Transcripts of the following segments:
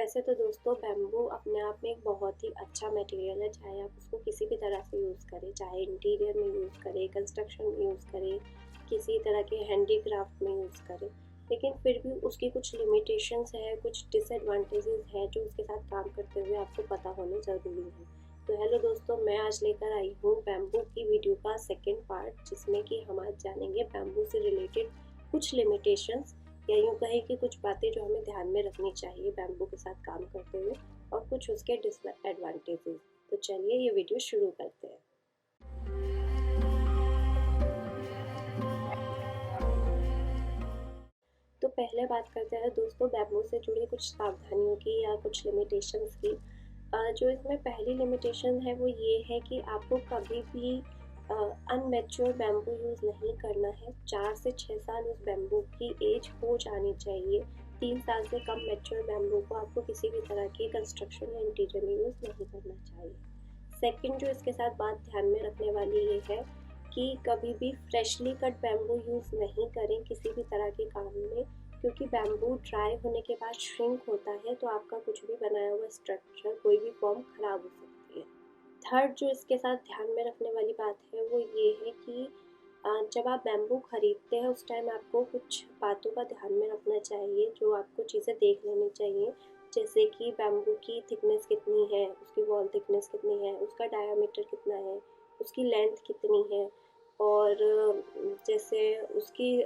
वैसे तो दोस्तों बैम्बू अपने आप में एक बहुत ही अच्छा मटेरियल है, चाहे आप उसको किसी भी तरह से यूज़ करें, चाहे इंटीरियर में यूज़ करें, कंस्ट्रक्शन में यूज़ करें, किसी तरह के हैंडीक्राफ्ट में यूज़ करें। लेकिन फिर भी उसकी कुछ लिमिटेशंस है, कुछ डिसएडवांटेजेस है जो उसके साथ काम करते हुए आपको पता होना ज़रूरी है। तो हेलो दोस्तों, मैं आज लेकर आई हूँ बैम्बू की वीडियो का सेकेंड पार्ट, जिसमें कि हम आज जानेंगे बैम्बू से रिलेटेड कुछ लिमिटेशंस या यूँ कहें कि कुछ बातें जो हमें ध्यान में रखनी चाहिए बैम्बू के साथ काम करते हुए और कुछ उसके डिसएडवांटेजेस। तो चलिए ये वीडियो शुरू करते हैं। तो पहले बात करते हैं दोस्तों बैम्बू से जुड़ी कुछ सावधानियों की या कुछ लिमिटेशंस की। जो इसमें पहली लिमिटेशन है वो ये है कि आपको कभी भी अनमेच्योर बैम्बू यूज़ नहीं करना है। 4 से 6 साल उस बैम्बू की एज हो जानी चाहिए। 3 साल से कम मैच्योर बैम्बू को आपको किसी भी तरह के कंस्ट्रक्शन या इंटीरियर में यूज़ नहीं करना चाहिए। सेकंड जो इसके साथ बात ध्यान में रखने वाली ये है कि कभी भी फ्रेशली कट बैम्बू यूज़ नहीं करें किसी भी तरह के काम में, क्योंकि बैम्बू ड्राई होने के बाद श्रिंक होता है तो आपका कुछ भी बनाया हुआ स्ट्रक्चर, कोई भी फॉर्म खराब हो सकती है। थर्ड जो इसके साथ ध्यान में रखने वाली बात है वो ये है कि जब आप बैम्बू खरीदते हैं उस टाइम आपको कुछ बातों का ध्यान में रखना चाहिए, जो आपको चीज़ें देख लेनी चाहिए। जैसे कि बैम्बू की थिकनेस कितनी है, उसकी वॉल थिकनेस कितनी है, उसका डायामीटर कितना है, उसकी लेंथ कितनी है, और जैसे उसकी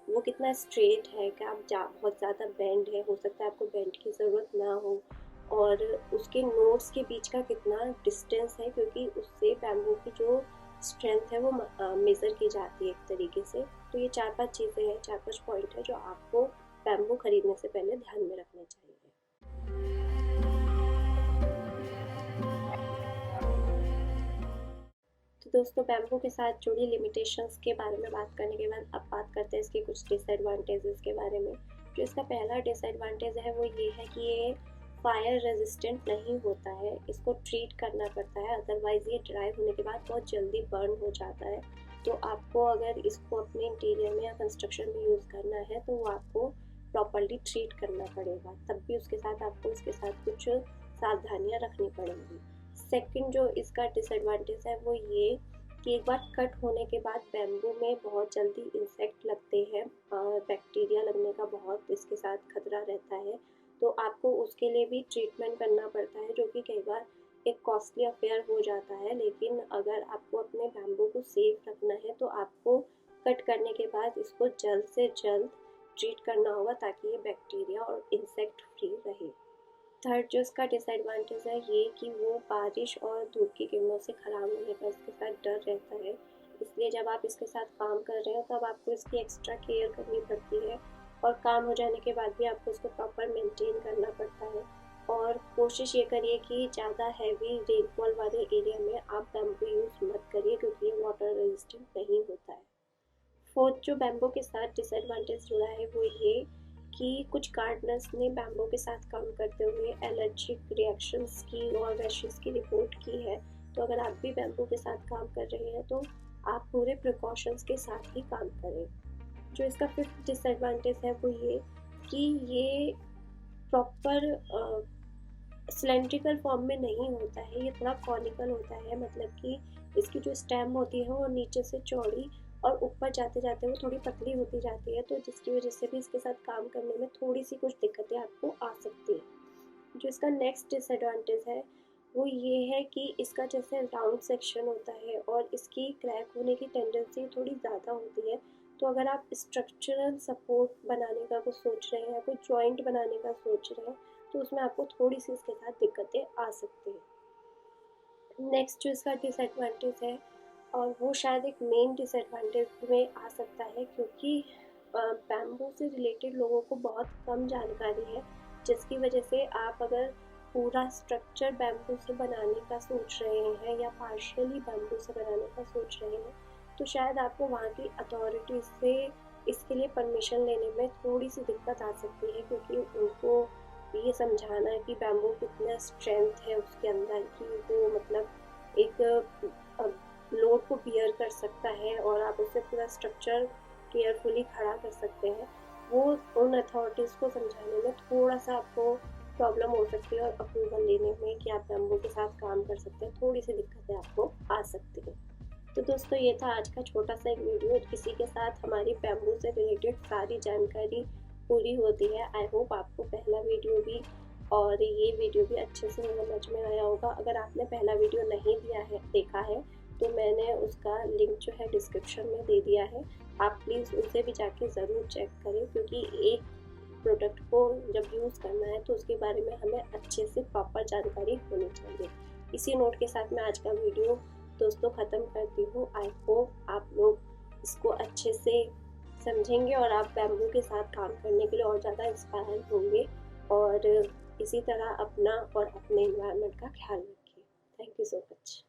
वो कितना स्ट्रेट है, क्या आप बहुत ज़्यादा बेंड है, हो सकता है आपको बेंड की ज़रूरत ना हो, और उसके नोट्स के बीच का कितना डिस्टेंस है, क्योंकि उससे बैम्बू की जो स्ट्रेंथ है वो मेज़र की जाती है एक तरीके से। तो ये 4-5 चीज़ें हैं, 4-5 पॉइंट है जो आपको बैम्बू खरीदने से पहले ध्यान में रखने चाहिए। तो दोस्तों बैम्बू के साथ जुड़ी लिमिटेशंस के बारे में बात करने के बाद अब बात करते हैं इसके कुछ डिसएडवांटेजेस के बारे में। जो इसका पहला डिसएडवांटेज है वो ये है कि ये फायर रेजिस्टेंट नहीं होता है, इसको ट्रीट करना पड़ता है, अदरवाइज़ ये ड्राई होने के बाद बहुत जल्दी बर्न हो जाता है। तो आपको अगर इसको अपने इंटीरियर में या कंस्ट्रक्शन में यूज़ करना है तो वो आपको प्रॉपरली ट्रीट करना पड़ेगा, तब भी उसके साथ आपको इसके साथ कुछ सावधानियाँ रखनी पड़ेंगी। सेकंड जो इसका डिसएडवांटेज है वो ये कि एक बार कट होने के बाद बैम्बू में बहुत जल्दी इंसेक्ट लगते हैं, बैक्टीरिया लगने का बहुत इसके साथ खतरा रहता है। तो आपको उसके लिए भी ट्रीटमेंट करना पड़ता है, जो कि कई बार एक कॉस्टली अफेयर हो जाता है। लेकिन अगर आपको अपने बैम्बू को सेफ रखना है तो आपको कट करने के बाद इसको जल्द से जल्द ट्रीट करना होगा, ताकि ये बैक्टीरिया और इंसेक्ट फ्री रहे। थर्ड जो इसका डिसएडवांटेज है ये कि वो बारिश और धूप की किरणों से ख़राब होने का इसके साथ डर रहता है। इसलिए जब आप इसके साथ काम कर रहे हो तब आपको इसकी एक्स्ट्रा केयर करनी पड़ती है, और काम हो जाने के बाद भी आपको इसको प्रॉपर मेंटेन करना पड़ता है। और कोशिश ये करिए कि ज़्यादा हैवी रेनफॉल वाले एरिया में आप बैम्बू यूज़ मत करिए, क्योंकि ये वाटर रेजिस्टेंट नहीं होता है। फोर्थ जो बैम्बू के साथ डिसएडवांटेज जुड़ा है वो ये कि कुछ गार्डनर्स ने बैम्बू के साथ काम करते हुए एलर्जिक रिएक्शंस की और रैशेस की रिपोर्ट की है। तो अगर आप भी बैम्बू के साथ काम कर रहे हैं तो आप पूरे प्रिकॉशंस के साथ ही काम करें। जो इसका फिफ्थ डिसएडवांटेज है वो ये कि ये प्रॉपर सिलेंड्रिकल फॉर्म में नहीं होता है, ये थोड़ा कॉनिकल होता है, मतलब कि इसकी जो स्टेम होती है वो नीचे से चौड़ी और ऊपर जाते जाते वो थोड़ी पतली होती जाती है, तो जिसकी वजह से भी इसके साथ काम करने में थोड़ी सी कुछ दिक्कतें आपको आ सकती हैं। जो इसका नेक्स्ट डिसएडवांटेज है वो ये है कि इसका जैसे राउंड सेक्शन होता है और इसकी क्रैक होने की टेंडेंसी थोड़ी ज़्यादा होती है। तो अगर आप स्ट्रक्चरल सपोर्ट बनाने का कुछ सोच रहे हैं, कोई जॉइंट बनाने का सोच रहे हैं, तो उसमें आपको थोड़ी सी इसके साथ दिक्कतें आ सकती हैं। नेक्स्ट जो इसका डिसएडवांटेज है, और वो शायद एक मेन डिसएडवांटेज में आ सकता है, क्योंकि बैम्बू से रिलेटेड लोगों को बहुत कम जानकारी है, जिसकी वजह से आप अगर पूरा स्ट्रक्चर बैम्बू से बनाने का सोच रहे हैं या पार्शियली बैम्बू से बनाने का सोच रहे हैं, तो शायद आपको वहाँ की अथॉरिटी से इसके लिए परमिशन लेने में थोड़ी सी दिक्कत आ सकती है, क्योंकि उनको ये समझाना है कि बैम्बू कितना स्ट्रेंथ है उसके अंदर, कि वो मतलब एक लोड को बियर कर सकता है और आप उससे पूरा स्ट्रक्चर केयरफुली खड़ा कर सकते हैं। वो उन अथॉरिटीज़ को समझाने में थोड़ा सा आपको प्रॉब्लम हो सकती है और अप्रूवल लेने में कि आप बैम्बू के साथ काम कर सकते हैं, थोड़ी सी दिक्कतें आपको आ सकती हैं। तो दोस्तों ये था आज का छोटा सा एक वीडियो, इसी के साथ हमारी बैम्बू से रिलेटेड सारी जानकारी पूरी होती है। आई होप आपको पहला वीडियो भी और ये वीडियो भी अच्छे से समझ में आया होगा। अगर आपने पहला वीडियो नहीं देखा है तो मैंने उसका लिंक जो है डिस्क्रिप्शन में दे दिया है, आप प्लीज़ उसे भी जाके ज़रूर चेक करें, क्योंकि एक प्रोडक्ट को जब यूज़ करना है तो उसके बारे में हमें अच्छे से प्रॉपर जानकारी होनी चाहिए। इसी नोट के साथ मैं आज का वीडियो दोस्तों ख़त्म करती हूँ। आई होप आप लोग इसको अच्छे से समझेंगे और आप बैम्बू के साथ काम करने के लिए और ज़्यादा इंस्पायर होंगे और इसी तरह अपना और अपने एनवायरनमेंट का ख्याल रखिए। Thank you so much.